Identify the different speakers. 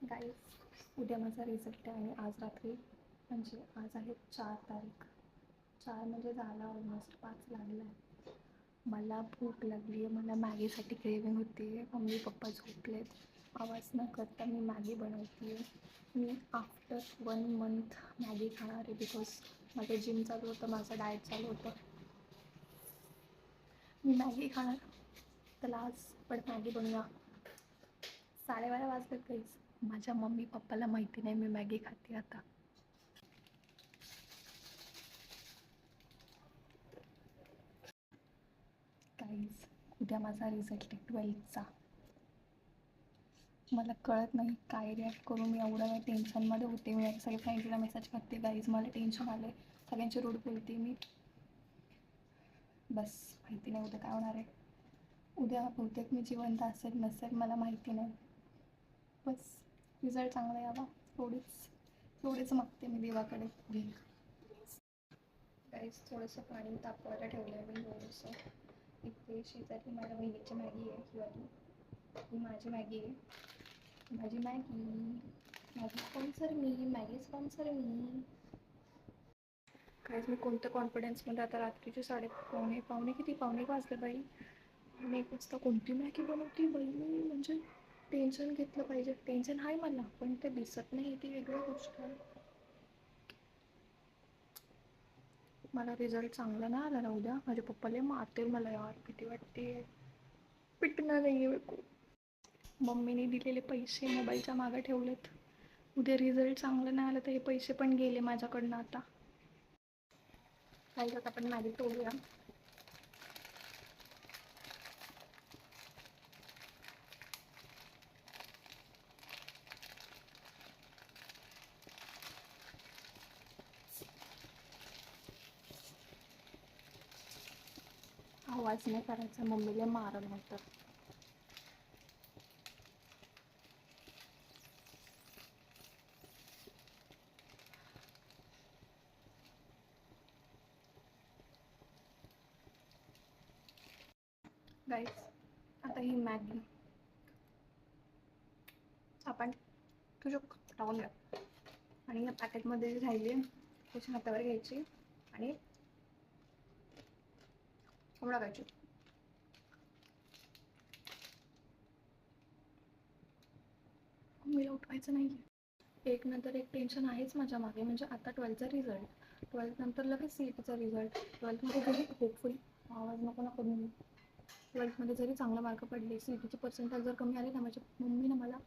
Speaker 1: Guys उद्या माझा result आहे आणि आज रात्री म्हणजे आज आहे 4 तारीख. 4 म्हणजे झाला ऑलमोस्ट 5 लागला आहे. मला भूक लागली आहे, मला मॅगीसाठी क्रेविंग होती आहे. मम्मी पप्पा झोपलेत, आवाज न करता मी मॅगी बनवते आहे. मी आफ्टर 1 मंथ मॅगी खाणार आहे बिकॉज माझं जिम चालू होतं, माझं डाएट चालू होतं. मी मॅगी खाणार, तर आज पण मॅगी बनवूया. 12:30 वाजतात काहीच. माझ्या मम्मी पप्पाला माहिती नाही मी मॅगी खाते आता. काहीच उद्या माझा रिझल्ट आहे 12th. मला कळत नाही काय रिॲक्ट करू. मी एवढं टेन्शनमध्ये होते. मी सगळ्या फ्रेंड्सला मेसेज करते, गाईज मला टेन्शन आलं आहे, सगळ्यांची रूढ बोलते मी. बस माहिती नाही उद्या काय होणार आहे. उद्या बहुतेक मी जिवंत असेल नसेल मला माहिती नाही. बस रिझल्ट चांगला यावा एवढीच मागते मी देवाकडे. गाईज थोडंसं पाणी तापवायला ठेवलं आहे मी थोडंसं. इथे शेजारी माझ्या बहिणीची मॅगी आहे, ही माझी मॅगी आहे. माझी मॅगी स्पॉन्सर मी. काहीच मी कोणत्या कॉन्फिडन्समध्ये आता रात्रीचे पावणे वाजले बाई. आणि 1 वाजता कोणती मॅगी बनवते बाई. म्हणजे टेन्शन घेतलं पाहिजे. टेन्शन आहे मला, पण ते दिसत नाही, ती वेगळी गोष्ट आहे. मला रिझल्ट चांगला नाही आला ना उद्या, माझे पप्पा लय मारतील मला. यार भीती वाटते. पिटणार नाही आहे. मम्मीने दिलेले पैसे मोबाईलच्या मागं ठेवलेत. उद्या रिझल्ट चांगलं नाही आलं तर हे पैसे पण गेले माझ्याकडनं आता. काही आता आपण मॅगी ठेवूया. आवाज नाही करायचा, मम्मीला मारलं नंतर. गाईस आता ही मॅगी आपण टाकून द्या आणि या पॅकेटमध्ये राहिली त्याच्या हातावर घ्यायची आणि टाकायची. मम्मीला उठवायचं नाही. एक नंतर एक टेन्शन आहेच माझ्या मागे. म्हणजे आता 12th रिझल्ट, 12th नंतर लगेच CETचा रिझल्ट. 12thमध्ये जरी होपफुली आवाज नको ना करून 12thमध्ये जरी चांगले मार्क पडले, CETचे पर्सेंटेज जर कमी आले ना, माझ्या मम्मीनं मला